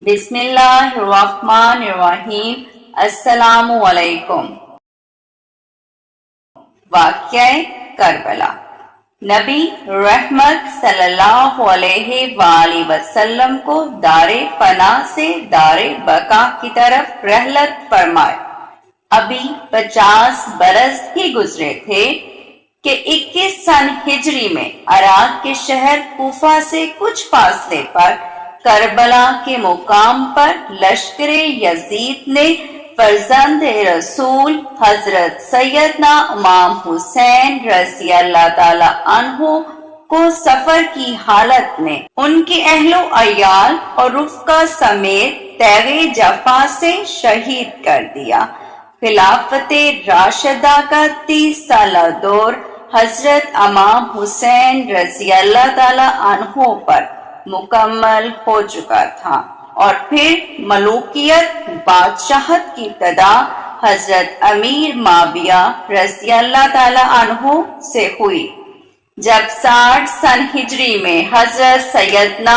بسم اللہ الرحمن الرحیم۔ السلام علیکم۔ واقعہ کربلا۔ نبی رحمت صلی اللہ علیہ وآلہ وسلم کو دار پناہ سے دار بقا کی طرف رحلت فرمائے۔ ابھی 50 برس ہی گزرے تھے کہ 21 سن ہجری میں عراق کے شہر کوفہ سے کچھ فاصلے پر کربلا کے مقام پر لشکر یزید نے فرزند رسول حضرت سیدنا امام حسین رضی اللہ تعالی عنہ کو سفر کی حالت میں ان کے اہل و عیال اور رفقا سمیت تیغ جفا سے شہید کر دیا۔ خلافت راشدہ کا 30 سالہ دور حضرت امام حسین رضی اللہ تعالی عنہ پر مکمل ہو چکا تھا، اور پھر ملوکیت بادشاہت کی ابتدا حضرت امیر معاویہ رضی اللہ تعالی عنہ سے ہوئی۔ جب 60 سن ہجری میں حضرت سیدنا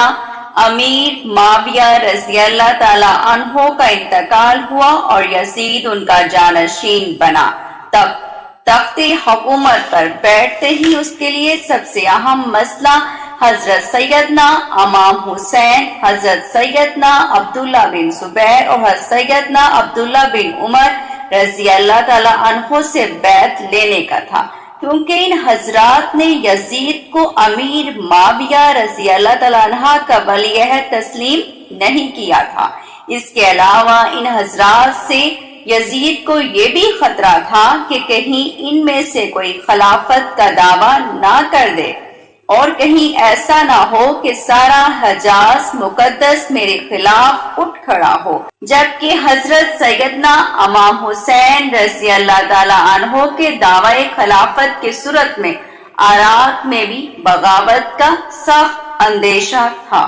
امیر معاویہ رضی اللہ تعالی عنہ کا انتقال ہوا اور یزید ان کا جانشین بنا، تب تخت حکومت پر بیٹھتے ہی اس کے لیے سب سے اہم مسئلہ حضرت سیدنا امام حسین، حضرت سیدنا عبداللہ بن زبیر اور حضرت سیدنا عبداللہ بن عمر رضی اللہ تعالی عنہ سے بیعت لینے کا تھا، کیونکہ ان حضرات نے یزید کو امیر معاویہ رضی اللہ تعالی عنہ کا ولی عہد تسلیم نہیں کیا تھا۔ اس کے علاوہ ان حضرات سے یزید کو یہ بھی خطرہ تھا کہ کہیں ان میں سے کوئی خلافت کا دعویٰ نہ کر دے، اور کہیں ایسا نہ ہو کہ سارا حجاز مقدس میرے خلاف اٹھ کھڑا ہو، جبکہ حضرت سیدنا امام حسین رضی اللہ تعالی عنہ کے دعوی خلافت کی صورت میں عراق میں بھی بغاوت کا سخت اندیشہ تھا۔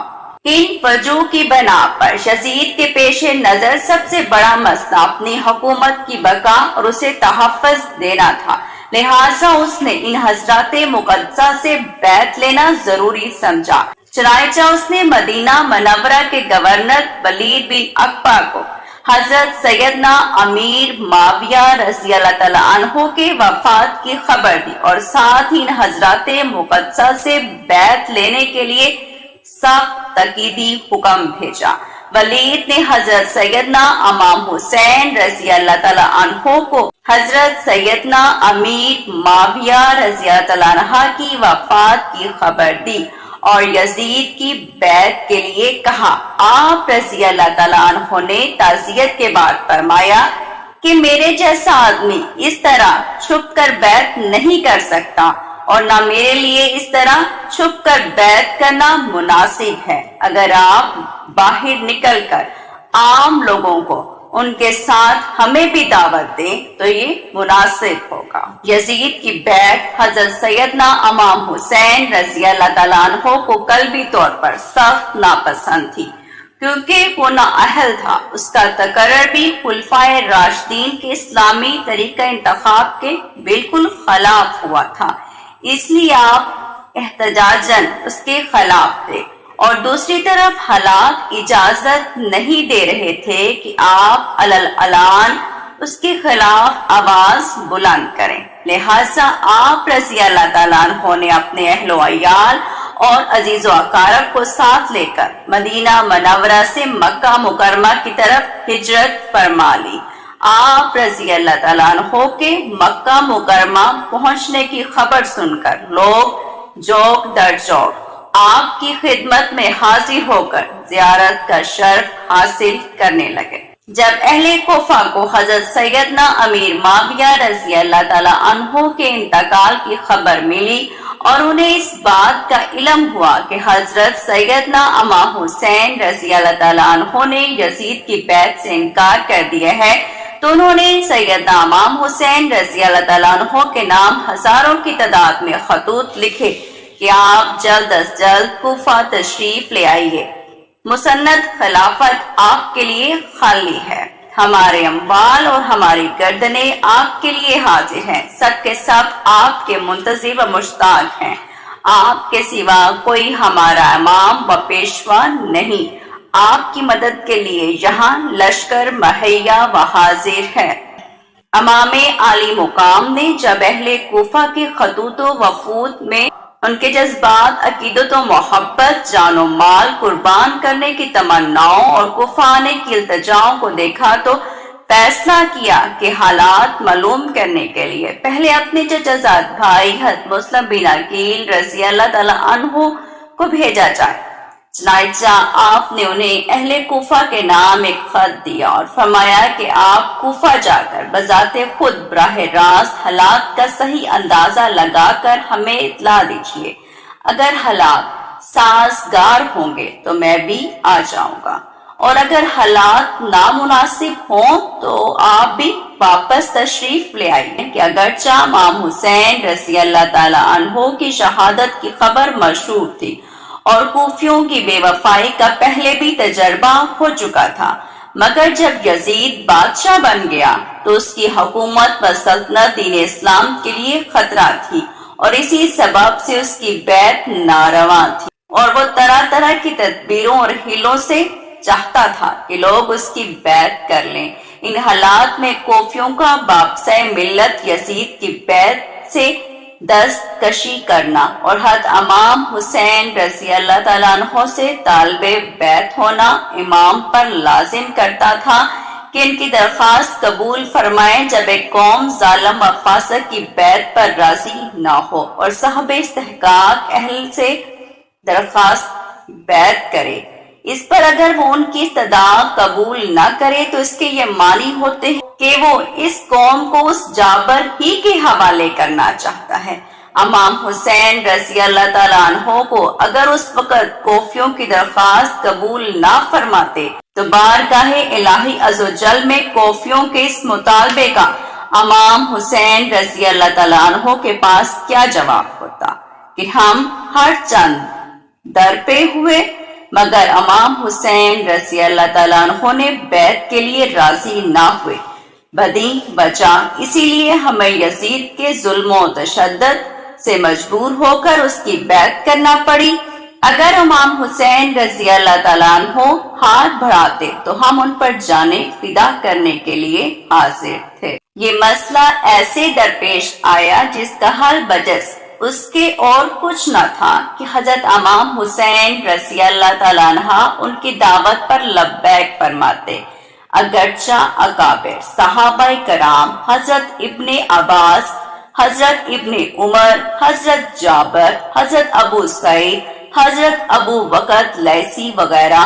ان وجوہ کی بنا پر یزید کے پیش نظر سب سے بڑا مسئلہ اپنی حکومت کی بقا اور اسے تحفظ دینا تھا، لہٰذا اس نے ان حضرات مقدسہ سے بیعت لینا ضروری سمجھا۔ چنانچہ اس نے مدینہ منورہ کے گورنر ولید بن عقبہ کو حضرت سیدنا امیر معاویہ رضی اللہ تعالی عنہ کے وفات کی خبر دی، اور ساتھ ہی ان حضرات مقدسہ سے بیعت لینے کے لیے سخت تاکیدی حکم بھیجا۔ ولید نے حضرت سیدنا امام حسین رضی اللہ تعالی عنہ کو حضرت سیدنا امیر معاویہ رضی اللہ تعالی عنہ کی وفات کی خبر دی اور یزید کی بیعت کے لیے کہا۔ آپ رضی اللہ تعالی عنہ نے تعزیت کے بعد فرمایا کہ میرے جیسا آدمی اس طرح چھپ کر بیعت نہیں کر سکتا، اور نہ میرے لیے اس طرح چھپ کر بیعت کرنا مناسب ہے۔ اگر آپ باہر نکل کر عام لوگوں کو ان کے ساتھ ہمیں بھی دعوت دیں تو یہ مناسب ہوگا۔ یزید کی بیعت حضرت سیدنا امام حسین رضی اللہ تعالیٰ عنہ کو قلبی طور پر سخت ناپسند تھی، کیونکہ وہ نااہل تھا۔ اس کا تقرر بھی خلفائے راشدین کے اسلامی طریقہ انتخاب کے بالکل خلاف ہوا تھا، اس لیے آپ احتجاجاً اس کے خلاف تھے، اور دوسری طرف حالات اجازت نہیں دے رہے تھے کہ آپ علن اس کے خلاف آواز بلند کریں، لہٰذا آپ رضی اللہ تعالیٰ عنہ نے اپنے اہل و عیال اور عزیز و اقارب کو ساتھ لے کر مدینہ منورہ سے مکہ مکرمہ کی طرف ہجرت فرما لی۔ آپ رضی اللہ تعالیٰ عنہ کے مکہ مکرمہ پہنچنے کی خبر سن کر لوگ جوک در جوک آپ کی خدمت میں حاضر ہو کر زیارت کا شرف حاصل کرنے لگے۔ جب اہل کوفہ کو حضرت سیدنا امیر معاویہ رضی اللہ تعالیٰ عنہ کے انتقال کی خبر ملی اور انہیں اس بات کا علم ہوا کہ حضرت سیدنا امام حسین رضی اللہ تعالیٰ عنہ نے یزید کی بیعت سے انکار کر دیا ہے، تو انہوں نے سیدنا امام حسین رضی اللہ تعالیٰ عنہ کے نام ہزاروں کی تعداد میں خطوط لکھے کہ آپ جلد از جلد کوفہ تشریف لے آئیے، مسند خلافت آپ کے لیے خالی ہے، ہمارے اموال اور ہماری گردنیں آپ کے لیے حاضر ہیں، سب کے سب آپ کے منتظر و مشتاق ہیں، آپ کے سوا کوئی ہمارا امام و پیشوا نہیں، آپ کی مدد کے لیے یہاں لشکر مہیا و حاضر ہے۔ امام عالی مقام نے جب اہل کوفہ کے خطوط و وفود میں ان کے جذبات، عقیدت و محبت، جان و مال قربان کرنے کی تمناؤں اور کفانے کی التجاؤں کو دیکھا تو فیصلہ کیا کہ حالات معلوم کرنے کے لیے پہلے اپنے چچازاد بھائی حضرت مسلم بن عقیل رضی اللہ تعالیٰ عنہ کو بھیجا جائے۔ چنانچہ آپ نے انہیں اہل کوفہ کے نام ایک خط دیا اور فرمایا کہ آپ کوفہ جا کر بذات خود براہ راست حالات کا صحیح اندازہ لگا کر ہمیں اطلاع دیجیے۔ اگر حالات سازگار ہوں گے تو میں بھی آ جاؤں گا، اور اگر حالات نامناسب ہوں تو آپ بھی واپس تشریف لے آئیے۔ کہ اگرچہ امام حسین رضی اللہ تعالیٰ عنہ کی شہادت کی خبر مشہور تھی اور کوفیوں کی بے وفائی کا پہلے بھی تجربہ ہو چکا تھا، مگر جب یزید بادشاہ بن گیا تو اس کی حکومت و سلطنت دین اسلام کے لیے خطرہ تھی، اور اسی سبب سے اس کی بیعت ناروا تھی، اور وہ طرح طرح کی تدبیروں اور حیلوں سے چاہتا تھا کہ لوگ اس کی بیعت کر لیں۔ ان حالات میں کوفیوں کا واپسِ ملت یزید کی بیعت سے دستکشی کرنا اور حضرت امام حسین رضی اللہ تعالیٰ عنہ سے طالب بیعت ہونا امام پر لازم کرتا تھا کہ ان کی درخواست قبول فرمائے جب ایک قوم ظالم و فاسق کی بیعت پر راضی نہ ہو اور صاحب استحقاق اہل سے درخواست بیعت کرے۔ اس پر اگر وہ ان کی استدعا قبول نہ کرے تو اس کے یہ معنی ہوتے ہیں کہ وہ اس قوم کو اس جابر ہی کے حوالے کرنا چاہتا ہے۔ امام حسین رضی اللہ تعالیٰ عنہ کو اگر اس وقت کوفیوں کی درخواست قبول نہ فرماتے تو بارگاہ الہی عز و جل میں کوفیوں کے اس مطالبے کا امام حسین رضی اللہ تعالیٰ عنہ کے پاس کیا جواب ہوتا کہ ہم ہر چند در پہ ہوئے، مگر امام حسین رضی اللہ تعالیٰ عنہ نے بیعت کے لیے راضی نہ ہوئے۔ بدی وجہ اسی لیے ہمیں یزید کے ظلم و تشدد سے مجبور ہو کر اس کی بیعت کرنا پڑی۔ اگر امام حسین رضی اللہ تعالیٰ عنہ ہاتھ بڑھاتے تو ہم ان پر جانیں فدا کرنے کے لیے حاضر تھے۔ یہ مسئلہ ایسے درپیش آیا جس کا حل بجس اس کے اور کچھ نہ تھا کہ حضرت امام حسین رضی اللہ تعالیٰ عنہ ان کی دعوت پر لبیک فرماتے۔ اگرچہ اکابر صحابہ کرام حضرت ابن عباس، حضرت ابن عمر، حضرت جابر، حضرت ابو سعید، حضرت ابو وقت لیثی وغیرہ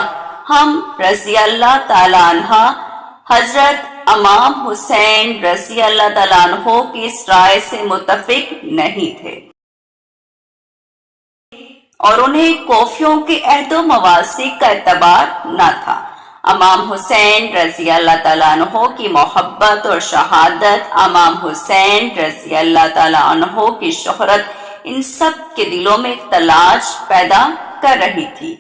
ہم رضی اللہ تعالیٰ عنہ حضرت امام حسین رضی اللہ تعالیٰ عنہ کی اس رائے سے متفق نہیں تھے، اور انہیں کوفیوں کے عہد و مواثیق کا اعتبار نہ تھا۔ امام حسین رضی اللہ تعالیٰ عنہ کی محبت اور شہادت، امام حسین رضی اللہ تعالیٰ عنہ کی شہرت ان سب کے دلوں میں اختلاج پیدا کر رہی تھی،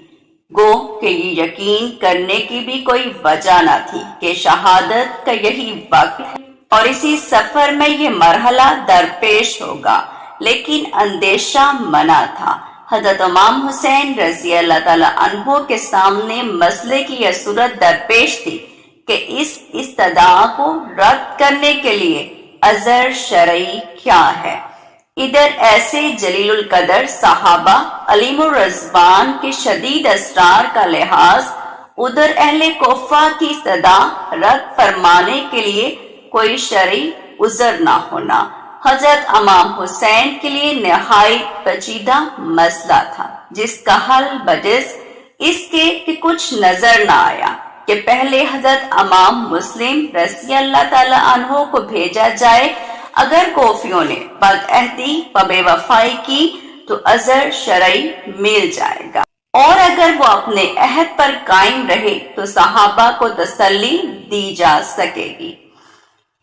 گو کہ یہ یقین کرنے کی بھی کوئی وجہ نہ تھی کہ شہادت کا یہی وقت ہے اور اسی سفر میں یہ مرحلہ درپیش ہوگا، لیکن اندیشہ منع تھا۔ حضرت امام حسین رضی اللہ تعالیٰ عنہ کے سامنے مسئلے کی یہ صورت درپیش تھی کہ اس استدعا کو رد کرنے کے لیے عذر شرعی کیا ہے۔ ادھر ایسے جلیل القدر صحابہ علیم الرضوان کے شدید اسرار کا لحاظ، ادھر اہل کوفہ کی استدعا رد فرمانے کے لیے کوئی شرعی عذر نہ ہونا، حضرت امام حسین کے لیے نہایت پیچیدہ مسئلہ تھا، جس کا حل بجز اس کے کہ کچھ نظر نہ آیا کہ پہلے حضرت امام مسلم رضی اللہ تعالیٰ عنہ کو بھیجا جائے۔ اگر کوفیوں نے بدعہدی و بے وفائی کی تو عذر شرعی مل جائے گا، اور اگر وہ اپنے عہد پر قائم رہے تو صحابہ کو تسلی دی جا سکے گی۔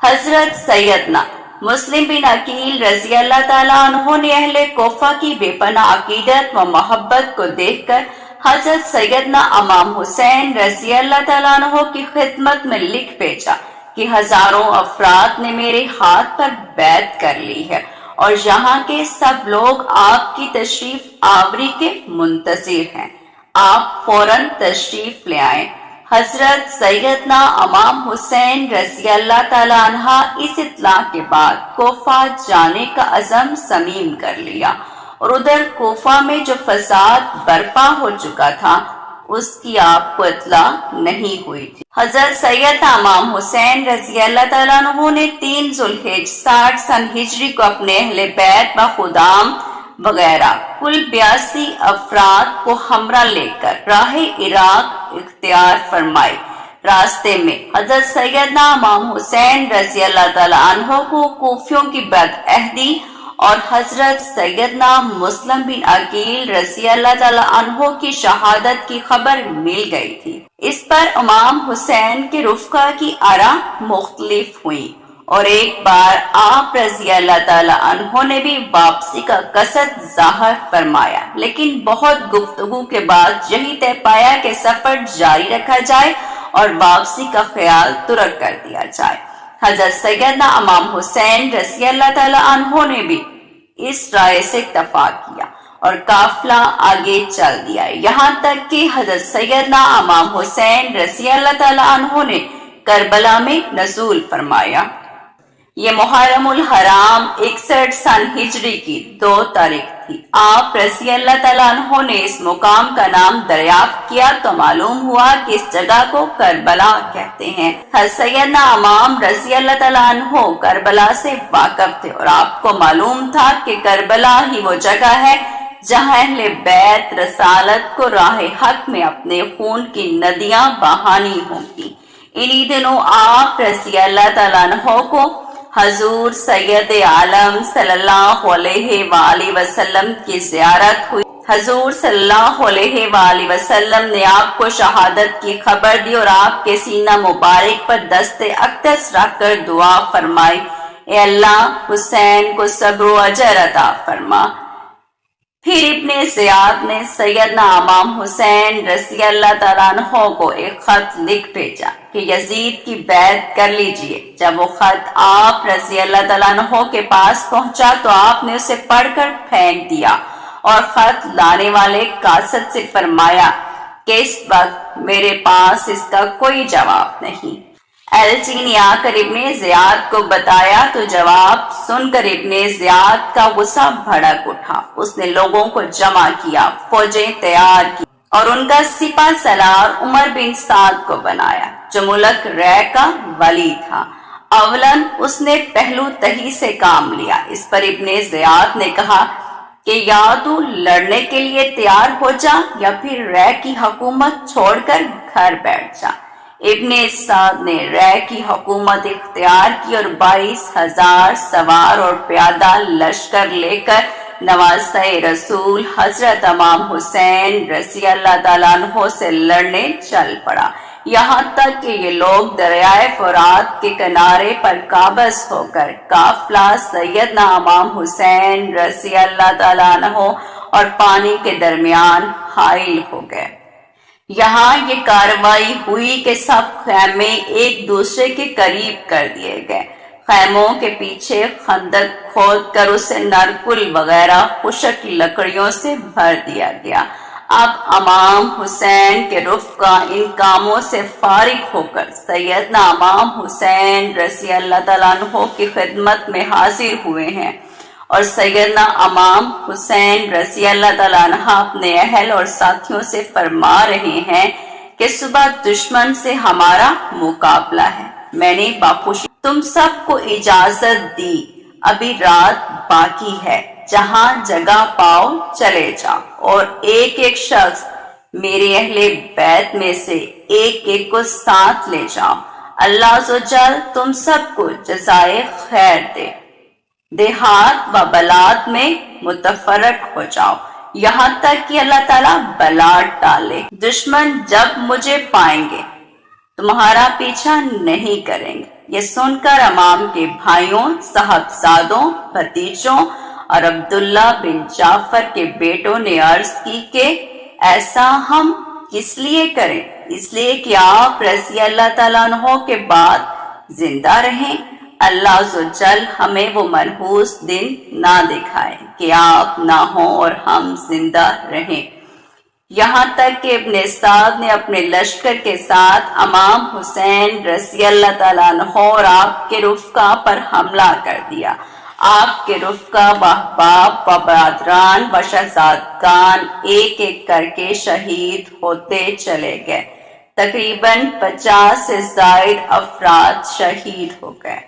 حضرت سیدنا مسلم بن عقیل رضی اللہ تعالیٰ عنہ نے اہل کوفہ کی بے پناہ عقیدت و محبت کو دیکھ کر حضرت سیدنا امام حسین رضی اللہ تعالیٰ عنہ کی خدمت میں لکھ بھیجا کہ ہزاروں افراد نے میرے ہاتھ پر بیعت کر لی ہے، اور یہاں کے سب لوگ آپ کی تشریف آوری کے منتظر ہیں۔ آپ فوراً تشریف لے آئیں۔ حضرت سیدنا امام حسین رضی اللہ تعالیٰ عنہ اس اطلاع کے بعد کوفہ جانے کا عزم صمیم کر لیا، اور ادھر کوفہ میں جو فساد برپا ہو چکا تھا اس کی آپ کو اطلاع نہیں ہوئی تھی۔ حضرت سیدنا امام حسین رضی اللہ تعالیٰ عنہ نے 3 ذوالحجہ 60 سن ہجری کو اپنے اہل بیت و خدام وغیرہ کل 82 افراد کو ہمراہ لے کر راہ عراق اختیار فرمائی۔ راستے میں حضرت سیدنا امام حسین رضی اللہ تعالیٰ عنہ کو کوفیوں کی بدعہدی اور حضرت سیدنا مسلم بن عقیل رضی اللہ تعالیٰ عنہ کی شہادت کی خبر مل گئی تھی۔ اس پر امام حسین کے رفقا کی آراء مختلف ہوئی، اور ایک بار آپ رضی اللہ تعالیٰ عنہ نے بھی واپسی کا قصد ظاہر فرمایا، لیکن بہت گفتگو کے بعد یہی طے پایا کہ سفر جاری رکھا جائے اور واپسی کا خیال ترک کر دیا جائے۔ حضرت سیدنا امام حسین رضی اللہ تعالیٰ عنہ نے بھی اس رائے سے اتفاق کیا اور قافلہ آگے چل دیا، یہاں تک کہ حضرت سیدنا امام حسین رضی اللہ تعالیٰ عنہ نے کربلا میں نزول فرمایا۔ یہ محرم الحرام 61 سن ہجری کی 2 تاریخ تھی۔ آپ رضی اللہ تعالیٰ عنہ نے اس مقام کا نام دریافت کیا تو معلوم ہوا کہ اس جگہ کو کربلا کہتے ہیں۔ حضرت سیدنا امام رضی اللہ تعالیٰ عنہ کربلا سے واقف تھے، اور آپ کو معلوم تھا کہ کربلا ہی وہ جگہ ہے جہاں اہل بیت رسالت کو راہ حق میں اپنے خون کی ندیاں بہانی ہوں گی۔ انہی دنوں آپ رضی اللہ تعالیٰ عنہ کو حضور سید عالم صلی اللہ علیہ وآلہ وسلم کی زیارت ہوئی۔ حضور صلی اللہ علیہ وآلہ وسلم نے آپ کو شہادت کی خبر دی اور آپ کے سینہ مبارک پر دست اقدس رکھ کر دعا فرمائی، اے اللہ حسین کو صبر و اجر عطا فرما۔ پھر ابن زیاد نے سیدنا امام حسین رضی اللہ تعالیٰ عنہ کو ایک خط لکھ بھیجا کہ یزید کی بیعت کر لیجئے۔ جب وہ خط آپ رضی اللہ تعالیٰ عنہ کے پاس پہنچا تو آپ نے اسے پڑھ کر پھینک دیا، اور خط لانے والے قاصد سے فرمایا کہ اس وقت میرے پاس اس کا کوئی جواب نہیں۔ ایلچی نے آ کر ابن زیاد کو بتایا تو جواب سن کر ابن زیاد کا غصہ بھڑک اٹھا۔ اس نے لوگوں کو جمع کیا، فوجیں تیار کی اور ان کا سپہ سالار عمر بن سعد کو بنایا جو ملک رے کا ولی تھا۔ اولاً اس نے پہلو تہی سے کام لیا۔ اس پر ابن زیاد نے کہا کہ یا تو لڑنے کے لیے تیار ہو جا یا پھر رے کی حکومت چھوڑ کر گھر بیٹھ جا۔ ابن سعد نے رے کی حکومت اختیار کی اور 22,000 سوار اور پیادہ لشکر لے کر نواسہ رسول حضرت امام حسین رضی اللہ تعالیٰ عنہ سے لڑنے چل پڑا، یہاں تک کہ یہ لوگ دریائے فرات کے کنارے پر قابض ہو کر قافلہ سیدنا امام حسین رضی اللہ تعالیٰ عنہ اور پانی کے درمیان حائل ہو گئے۔ یہاں یہ کارروائی ہوئی کہ سب خیمے ایک دوسرے کے قریب کر دیے گئے۔ خیموں کے پیچھے خندق کھود کر اسے نرکل وغیرہ خشک لکڑیوں سے بھر دیا گیا۔ اب امام حسین کے رفقا ان کاموں سے فارغ ہو کر سیدنا امام حسین رضی اللہ تعالیٰ عنہ کی خدمت میں حاضر ہوئے ہیں، اور سیدنا امام حسین رضی اللہ تعالیٰ عنہ اپنے اہل اور ساتھیوں سے فرما رہے ہیں کہ صبح دشمن سے ہمارا مقابلہ ہے۔ میں نے باخوشی تم سب کو اجازت دی، ابھی رات باقی ہے، جہاں جگہ پاؤ چلے جاؤ، اور ایک ایک شخص میرے اہل بیت میں سے ایک ایک کو ساتھ لے جاؤ۔ اللہ عز و جل تم سب کو جزائے خیر دے۔ دیہات و بلاد میں متفرق ہو جاؤ، یہاں تک کہ اللہ تعالیٰ بلا ڈالے۔ دشمن جب مجھے پائیں گے تمہارا پیچھا نہیں کریں گے۔ یہ سن کر امام کے بھائیوں، صاحبزادوں، بھتیجوں اور عبداللہ بن جعفر کے بیٹوں نے عرض کی کہ ایسا ہم کس لیے کریں؟ اس لیے کہ آپ رضی اللہ تعالیٰ عنہ کے بعد زندہ رہیں۔ اللہ عز و جل ہمیں وہ منحوس دن نہ دکھائے کہ آپ نہ ہوں اور ہم زندہ رہیں۔ یہاں تک کہ ابن سعد نے اپنے لشکر کے ساتھ امام حسین رضی اللہ تعالیٰ عنہ اور آپ کے رفقا پر حملہ کر دیا۔ آپ کے رفقا و احباب و برادران و شہزادگان ایک ایک کر کے شہید ہوتے چلے گئے۔ تقریباً 50 سے زائد افراد شہید ہو گئے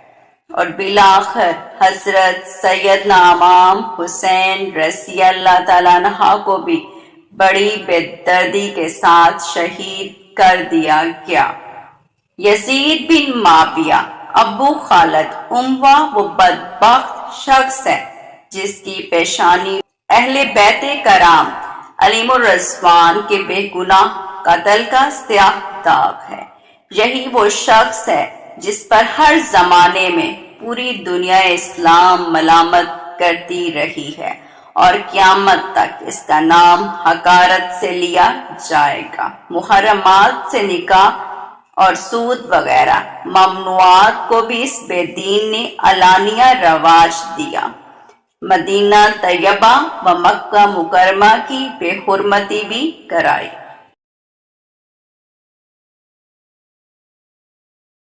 اور بالآخر حضرت سیدنا امام حسین رضی اللہ تعالیٰ عنہ کو بھی بڑی بے دردی کے ساتھ شہید کر دیا گیا۔ یزید بن معاویہ ابو خالد اموہ وہ بدبخت شخص ہے جس کی پیشانی اہل بیت کرام علیہم الرضوان کے بے گناہ قتل کا سیاہ داغ ہے۔ یہی وہ شخص ہے جس پر ہر زمانے میں پوری دنیا اسلام ملامت کرتی رہی ہے اور قیامت تک اس کا نام حقارت سے لیا جائے گا۔ محرمات سے نکاح اور سود وغیرہ ممنوعات کو بھی اس بے دین نے علانیہ رواج دیا۔ مدینہ طیبہ و مکہ مکرمہ کی بے حرمتی بھی کرائی۔